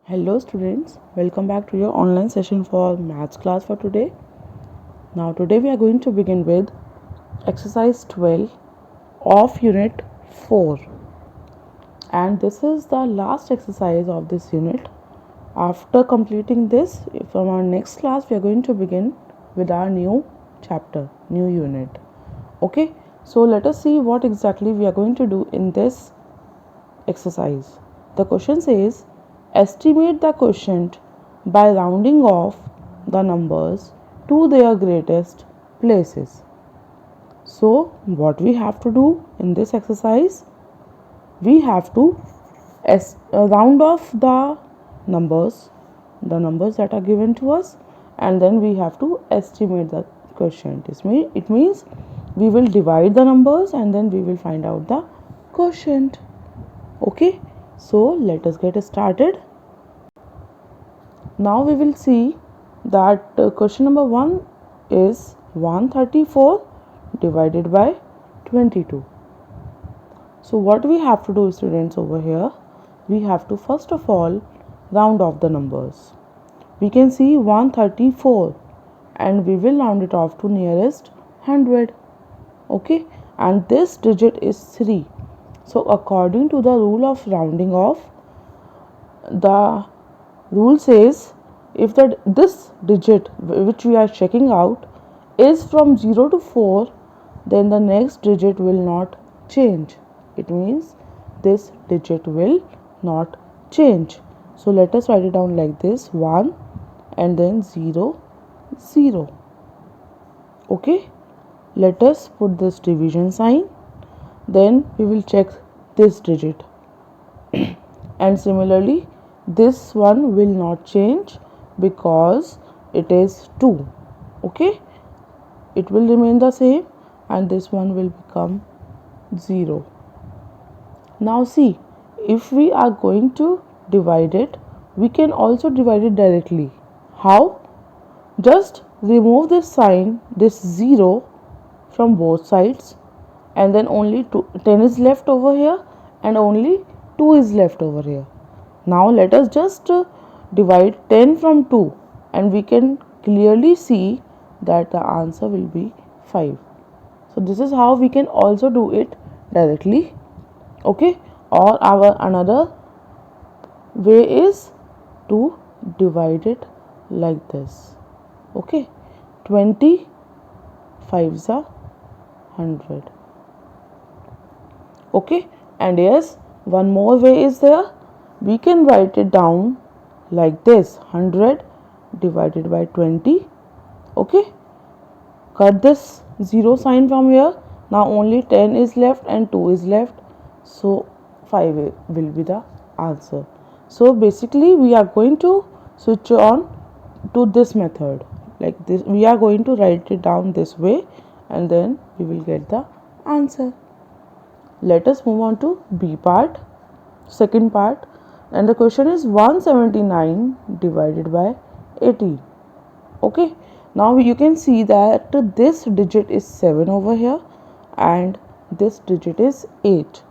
Hello students, welcome back to your online session for maths class for today. Now today we are going to begin with exercise 12 of unit 4, and this is the last exercise of this unit. After completing this, from our next class we are going to begin with our new chapter, new unit. Okay, so let us see what exactly we are going to do in this exercise. The question says, estimate the quotient by rounding off the numbers to their greatest places. So, what we have to do in this exercise? We have to round off the numbers that are given to us, and then we have to estimate the quotient. It means we will divide the numbers and then we will find out the quotient. Okay, so let us get started. Now we will see that question number 1 is 134 divided by 22. So what we have to do, students, over here, we have to first of all round off the numbers. We can see 134 and we will round it off to nearest 100. Okay, and this digit is 3. So according to the rule of rounding off, the rule says if this digit which we are checking out is from 0 to 4, then the next digit will not change. It means this digit will not change. So let us write it down like this: 1 and then 0, 0. Okay, let us put this division sign. Then we will check this digit and similarly this one will not change because it is 2. Okay, it will remain the same and this one will become 0. Now see, if we are going to divide it, we can also divide it directly. How? Just remove this sign, this 0, from both sides, and then only 10 is left over here and only 2 is left over here. Now let us just divide 10 from 2 and we can clearly see that the answer will be 5. So this is how we can also do it directly. Okay, or our another way is to divide it like this. Okay, 20 5s are 100. Okay, and yes, one more way is there. We can write it down like this: 100 divided by 20. Okay, cut this 0 sign from here. Now only 10 is left and 2 is left, so 5 will be the answer. So basically we are going to switch on to this method like this. We are going to write it down this way and then we will get the answer. Let us move on to B part, second part, and the question is 179 divided by 18. Okay, now you can see that this digit is 7 over here and this digit is 8,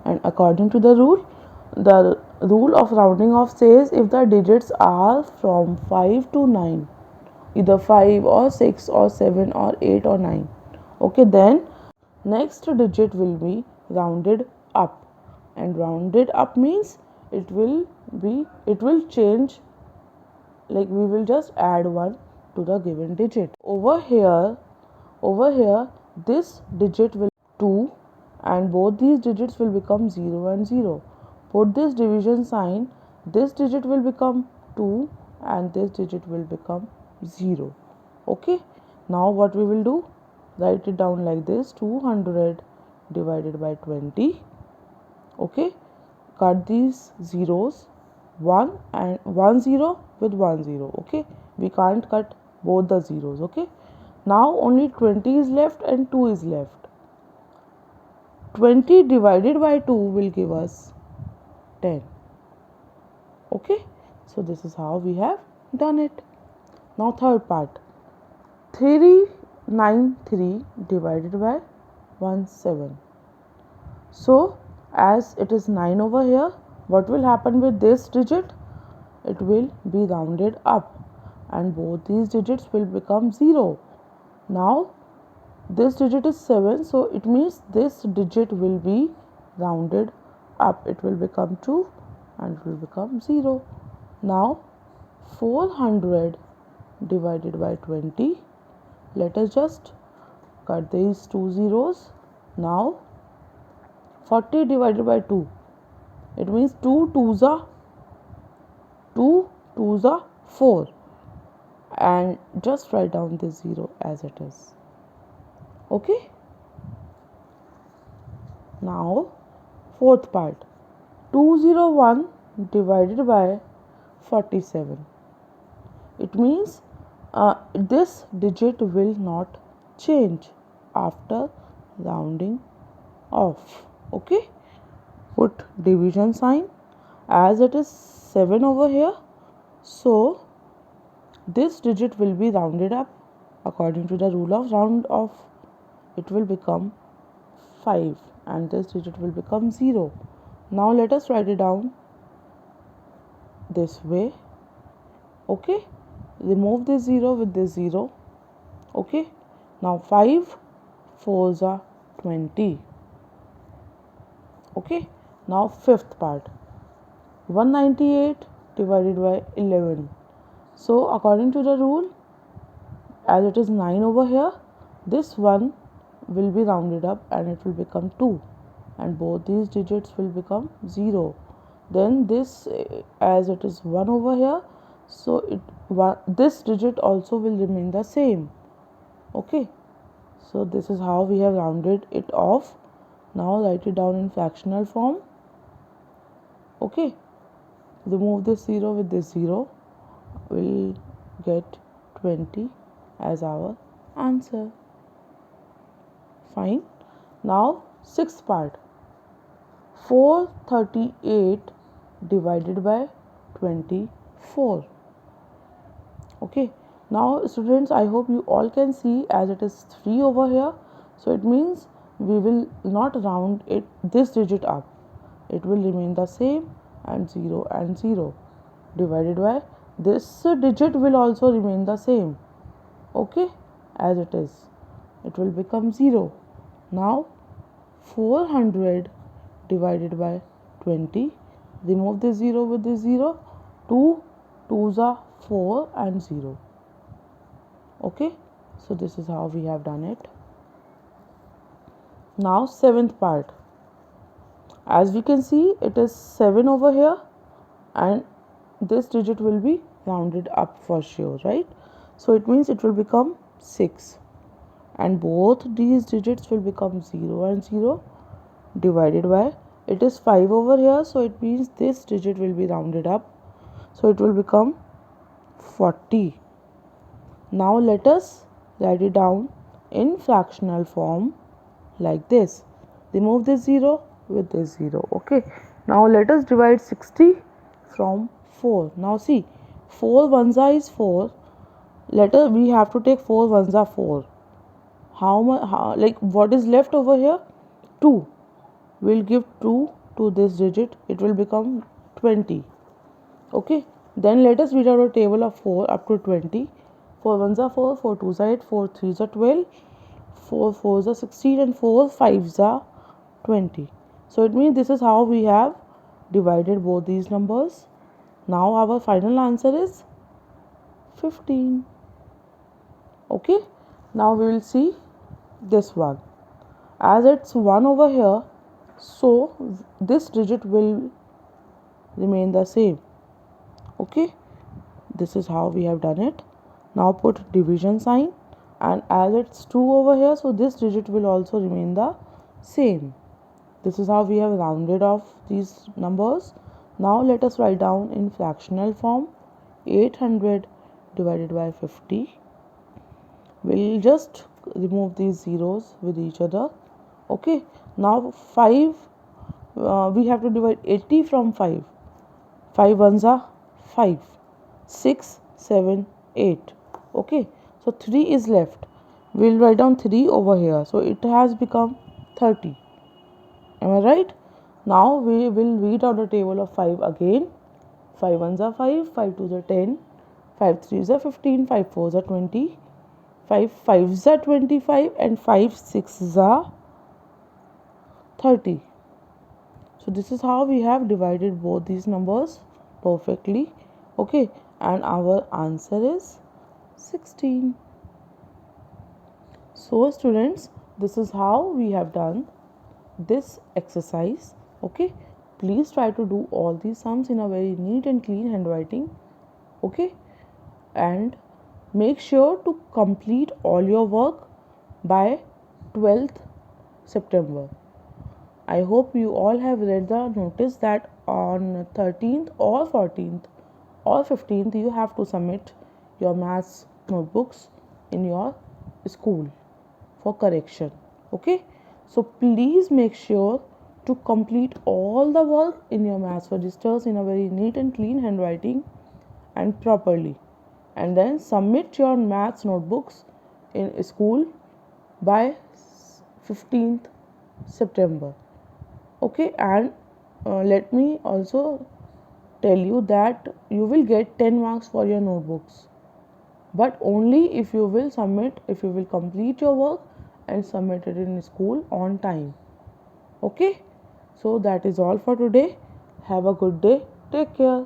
and according to the rule of rounding off says if the digits are from 5 to 9, either 5 or 6 or 7 or 8 or 9, okay, then next digit will be rounded up, and rounded up means it will change, like we will just add 1 to the given digit. Over here this digit will 2 and both these digits will become 0 and 0. Put this division sign, this digit will become 2 and this digit will become 0. Okay, now what we will do, write it down like this: 200 divided by 20. Okay, cut these zeros, 1 and 1 0 with 1 0. Okay, we can't cut both the zeros. Okay, now only 20 is left and 2 is left. 20 divided by 2 will give us 10. Okay, so this is how we have done it. Now third part, 393 divided by 17. So as it is 9 over here, what will happen with this digit? it will be rounded up and both these digits will become 0. Now this digit is 7, so it means this digit will be rounded up. It will become 2 and it will become 0. Now 400 divided by 20. Let us just cut these two zeros. Now 40 divided by 2. It means 2 twos are 4, and just write down this 0 as it is. Okay. Now fourth part, 201 divided by 47. It means this digit will not change after rounding off. Okay. Put division sign as it is 7 over here, so this digit will be rounded up according to the rule of round off. It will become 5 and this digit will become 0. Now let us write it down this way. Okay, remove this 0 with this 0. Okay, now 5 4s are 20. Okay, now fifth part, 198 divided by 11. So according to the rule, as it is 9 over here, this one will be rounded up and it will become 2 and both these digits will become 0. Then this, as it is 1 over here, so this digit also will remain the same. Okay, so this is how we have rounded it off. Now write it down in fractional form. Okay, remove this 0 with this 0. We'll get 20 as our answer. Fine. Now sixth part, 438 divided by 24. Okay, now students, I hope you all can see as it is 3 over here, so it means we will not round it this digit up. It will remain the same and 0 divided by this digit will also remain the same. Okay, as it is, it will become 0. Now 400 divided by 20. Remove this 0 with this 0. 2 2s are 4 and 0. Okay, so this is how we have done it. Now seventh part, as we can see, it is 7 over here and this digit will be rounded up for sure, right? So it means it will become 6 and both these digits will become 0 and 0 divided by, it is 5 over here, so it means this digit will be rounded up, so it will become 40. Now let us write it down in fractional form like this. Remove this 0 with this 0. Okay, now let us divide 60 from 4. Now see, 4 ones are is 4. We have to take 4 ones are 4. How much, like what is left over here? 2. We'll give 2 to this digit, it will become 20. Okay, then let us read out a table of 4 up to 20. 4 ones are 4, 4 twos are 8, 4 threes are 12, 4 fours are 16 and 4 fives are 20. So it means this is how we have divided both these numbers. Now our final answer is 15. Okay, now we will see this one. As it's 1 over here, so this digit will remain the same. Okay, this is how we have done it. Now put division sign, and as it's 2 over here, so this digit will also remain the same. This is how we have rounded off these numbers. Now let us write down in fractional form. 800 divided by 50. We'll just remove these zeros with each other. Okay, now 5, we have to divide 80 from 5. 5 ones are 5, 6, 7, 8. Okay, so 3 is left. We'll write down 3 over here, so it has become 30. Am I right? Now we will read out the table of 5 again. 5 ones are 5, 5 twos are 10, 5 threes are 15, 5 fours are 20, 5 fives are 25, and 5 sixes are 30. So this is how we have divided both these numbers perfectly. Okay, and our answer is 16. So students, this is how we have done this exercise. Okay, please try to do all these sums in a very neat and clean handwriting. Okay, and make sure to complete all your work by 12th September. I hope you all have read the notice that on 13th or 14th or 15th you have to submit your maths notebooks in your school for correction. Okay, so please make sure to complete all the work in your maths registers in a very neat and clean handwriting and properly, and then submit your maths notebooks in school by 15th September. Okay, and let me also tell you that you will get 10 marks for your notebooks, but only if you will complete your work and submit it in school on time. Okay, so that is all for today. Have a good day. Take care.